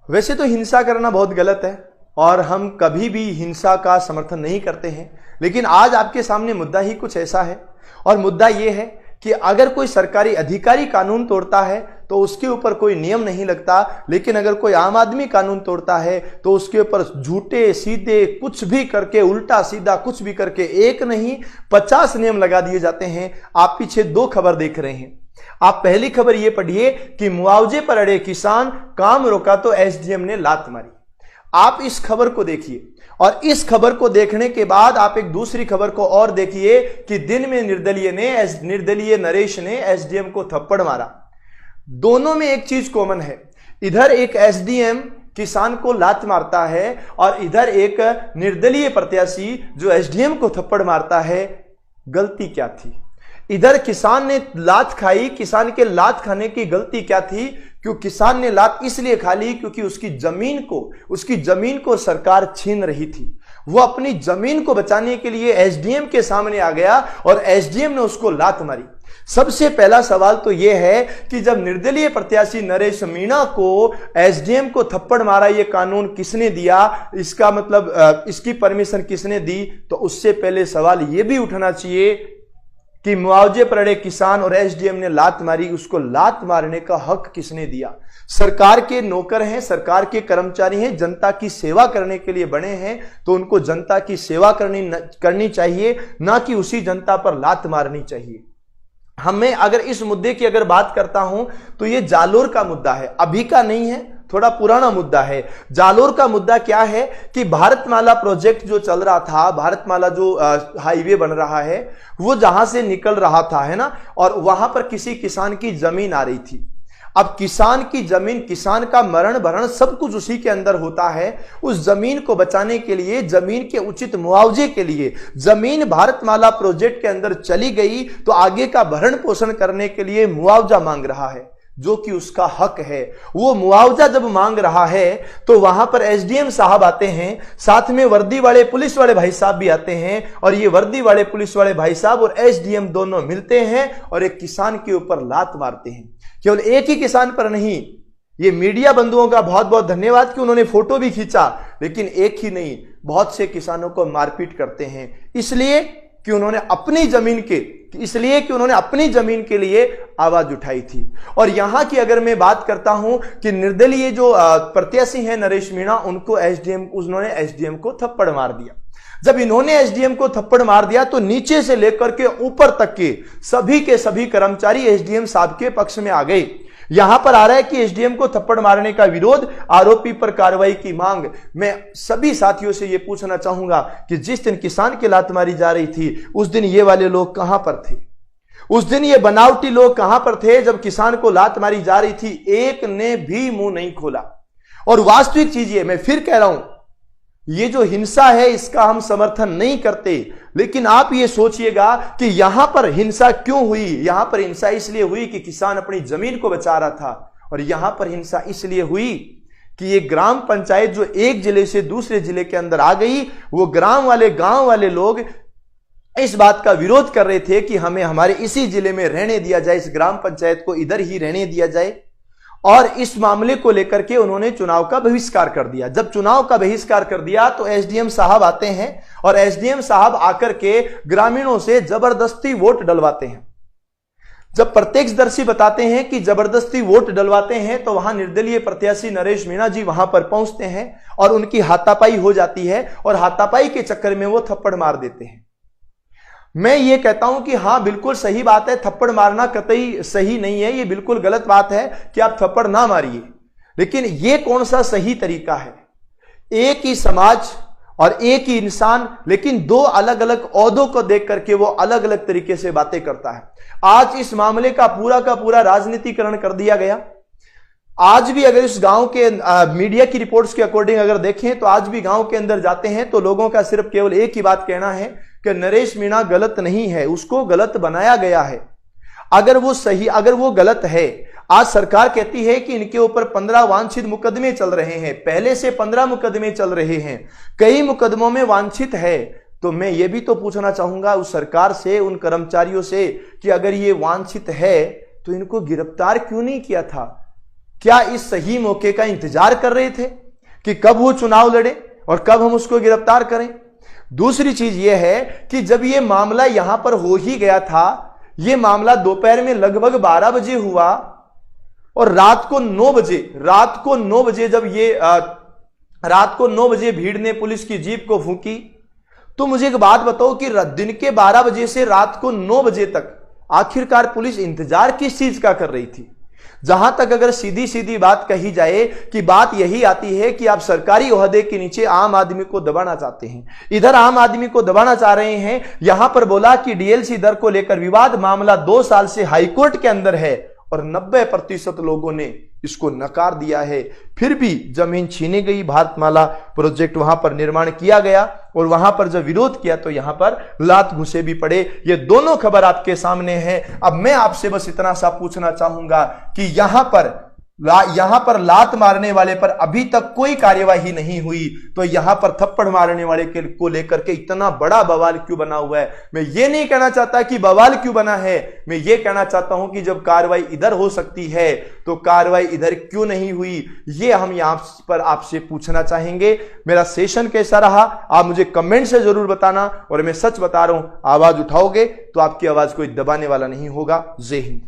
वैसे तो हिंसा करना बहुत गलत है और हम कभी भी हिंसा का समर्थन नहीं करते हैं, लेकिन आज आपके सामने मुद्दा ही कुछ ऐसा है। और मुद्दा यह है कि अगर कोई सरकारी अधिकारी कानून तोड़ता है तो उसके ऊपर कोई नियम नहीं लगता, लेकिन अगर कोई आम आदमी कानून तोड़ता है तो उसके ऊपर झूठे सीधे कुछ भी करके, उल्टा सीधा कुछ भी करके, एक नहीं 50 नियम लगा दिए जाते हैं। आप पीछे 2 खबर देख रहे हैं। आप पहली खबर यह पढ़िए कि मुआवजे पर अड़े किसान, काम रोका तो एसडीएम ने लात मारी। आप इस खबर को देखिए और इस खबर को देखने के बाद आप एक दूसरी खबर को और देखिए कि दिन में निर्दलीय नरेश ने एसडीएम को थप्पड़ मारा। दोनों में एक चीज कॉमन है, इधर एक एसडीएम किसान को लात मारता है और इधर एक निर्दलीय प्रत्याशी जो एसडीएम को थप्पड़ मारता है। गलती क्या थी? इधर किसान ने लात खाई, किसान के लात खाने की गलती क्या थी? क्यों किसान ने लात इसलिए खा ली क्योंकि उसकी जमीन को सरकार छीन रही थी। वो अपनी जमीन को बचाने के लिए एसडीएम के सामने आ गया और एसडीएम ने उसको लात मारी। सबसे पहला सवाल तो यह है कि जब निर्दलीय प्रत्याशी नरेश मीणा को एसडीएम को थप्पड़ मारा, यह कानून किसने दिया? इसका मतलब इसकी परमिशन किसने दी? तो उससे पहले सवाल यह भी उठना चाहिए कि मुआवजे पर अड़े किसान और एसडीएम ने लात मारी, उसको लात मारने का हक किसने दिया? सरकार के नौकर हैं, सरकार के कर्मचारी हैं, जनता की सेवा करने के लिए बने हैं, तो उनको जनता की सेवा करनी चाहिए, ना कि उसी जनता पर लात मारनी चाहिए। हमें अगर इस मुद्दे की अगर बात करता हूं तो ये जालोर का मुद्दा है, अभी का नहीं है, थोड़ा पुराना मुद्दा है। जालोर का मुद्दा क्या है कि भारतमाला प्रोजेक्ट जो चल रहा था, भारतमाला जो हाईवे बन रहा है, वो जहां से निकल रहा था, है ना, और वहां पर किसी किसान की जमीन आ रही थी। अब किसान की जमीन, किसान का मरण भरण सब कुछ उसी के अंदर होता है। उस जमीन को बचाने के लिए, जमीन के उचित मुआवजे के लिए, जमीन भारतमाला प्रोजेक्ट के अंदर चली गई तो आगे का भरण पोषण करने के लिए मुआवजा मांग रहा है, जो कि उसका हक है। वो मुआवजा जब मांग रहा है तो वहां पर एसडीएम साहब आते हैं, साथ में वर्दी वाले पुलिस वाले भाई साहब भी आते हैं, और ये वर्दी वाले पुलिस वाले भाई साहब और एसडीएम दोनों मिलते हैं और एक किसान के ऊपर लात मारते हैं। केवल एक ही किसान पर नहीं, ये मीडिया बंधुओं का बहुत बहुत धन्यवाद कि उन्होंने फोटो भी खींचा, लेकिन एक ही नहीं, बहुत से किसानों को मारपीट करते हैं इसलिए कि उन्होंने अपनी जमीन के लिए आवाज उठाई थी। और यहां की अगर मैं बात करता हूं कि निर्दलीय जो प्रत्याशी हैं नरेश मीणा, उन्होंने एसडीएम को थप्पड़ मार दिया। जब इन्होंने एसडीएम को थप्पड़ मार दिया तो नीचे से लेकर के ऊपर तक के सभी कर्मचारी एसडीएम साहब के पक्ष में आ गए। यहां पर आ रहा है कि एसडीएम को थप्पड़ मारने का विरोध, आरोपी पर कार्रवाई की मांग। मैं सभी साथियों से यह पूछना चाहूंगा कि जिस दिन किसान की लात मारी जा रही थी, उस दिन ये वाले लोग कहां पर थे? उस दिन ये बनावटी लोग कहां पर थे? जब किसान को लात मारी जा रही थी, एक ने भी मुंह नहीं खोला। और वास्तविक चीज ये, मैं फिर कह रहा हूं, ये जो हिंसा है इसका हम समर्थन नहीं करते, लेकिन आप ये सोचिएगा कि यहां पर हिंसा क्यों हुई? यहां पर हिंसा इसलिए हुई कि किसान अपनी जमीन को बचा रहा था, और यहां पर हिंसा इसलिए हुई कि ये ग्राम पंचायत जो एक जिले से दूसरे जिले के अंदर आ गई, वो गांव वाले लोग इस बात का विरोध कर रहे थे कि हमें हमारे इसी जिले में रहने दिया जाए, इस ग्राम पंचायत को इधर ही रहने दिया जाए। और इस मामले को लेकर के उन्होंने चुनाव का बहिष्कार कर दिया। जब चुनाव का बहिष्कार कर दिया तो एसडीएम साहब आते हैं और एसडीएम साहब आकर के ग्रामीणों से जबरदस्ती वोट डलवाते हैं। जब प्रत्यक्षदर्शी बताते हैं कि जबरदस्ती वोट डलवाते हैं, तो वहां निर्दलीय प्रत्याशी नरेश मीणा जी वहां पर पहुंचते हैं और उनकी हाथापाई हो जाती है, और हाथापाई के चक्कर में वो थप्पड़ मार देते हैं। मैं ये कहता हूं कि हां, बिल्कुल सही बात है, थप्पड़ मारना कतई सही नहीं है, ये बिल्कुल गलत बात है कि आप थप्पड़ ना मारिए, लेकिन ये कौन सा सही तरीका है? एक ही समाज और एक ही इंसान, लेकिन दो अलग अलग ओहदों को देख करके वो अलग अलग तरीके से बातें करता है। आज इस मामले का पूरा राजनीतिकरण कर दिया गया। आज भी अगर इस गांव के मीडिया की रिपोर्ट्स के अकॉर्डिंग अगर देखें तो आज भी गांव के अंदर जाते हैं तो लोगों का सिर्फ केवल एक ही बात कहना है कि नरेश मीणा गलत नहीं है, उसको गलत बनाया गया है। अगर वो गलत है, आज सरकार कहती है कि इनके ऊपर 15 वांछित मुकदमे चल रहे हैं, पहले से 15 मुकदमे चल रहे हैं, कई मुकदमों में वांछित है। तो मैं ये भी तो पूछना चाहूंगा उस सरकार से, उन कर्मचारियों से, कि अगर ये वांछित है तो इनको गिरफ्तार क्यों नहीं किया था? क्या इस सही मौके का इंतजार कर रहे थे कि कब वो चुनाव लड़े और कब हम उसको गिरफ्तार करें? दूसरी चीज यह है कि जब यह मामला यहां पर हो ही गया था, यह मामला दोपहर में लगभग 12 बजे हुआ और रात को 9 बजे जब रात को 9 बजे भीड़ ने पुलिस की जीप को फूंकी, तो मुझे एक बात बताओ कि दिन के 12 बजे से रात को 9 बजे तक आखिरकार पुलिस इंतजार किस चीज का कर रही थी? जहां तक अगर सीधी सीधी बात कही जाए कि बात यही आती है कि आप सरकारी ओहदे के नीचे आम आदमी को दबाना चाहते हैं, इधर आम आदमी को दबाना चाह रहे हैं। यहां पर बोला कि डीएलसी दर को लेकर विवाद मामला 2 साल से हाईकोर्ट के अंदर है और 90% लोगों ने इसको नकार दिया है। फिर भी जमीन छीनी गई, भारतमाला प्रोजेक्ट वहां पर निर्माण किया गया और वहां पर जब विरोध किया तो यहां पर लात घुसे भी पड़े। ये दोनों खबर आपके सामने है। अब मैं आपसे बस इतना सा पूछना चाहूंगा कि यहां पर लात मारने वाले पर अभी तक कोई कार्यवाही नहीं हुई, तो यहां पर थप्पड़ मारने वाले को लेकर के इतना बड़ा बवाल क्यों बना हुआ है? मैं ये नहीं कहना चाहता कि बवाल क्यों बना है, मैं ये कहना चाहता हूं कि जब कार्रवाई इधर हो सकती है तो कार्रवाई इधर क्यों नहीं हुई, ये हम यहां पर आपसे पूछना चाहेंगे। मेरा सेशन कैसा रहा आप मुझे कमेंट से जरूर बताना, और मैं सच बता रहा हूं, आवाज उठाओगे तो आपकी आवाज कोई दबाने वाला नहीं होगा। जय हिंद।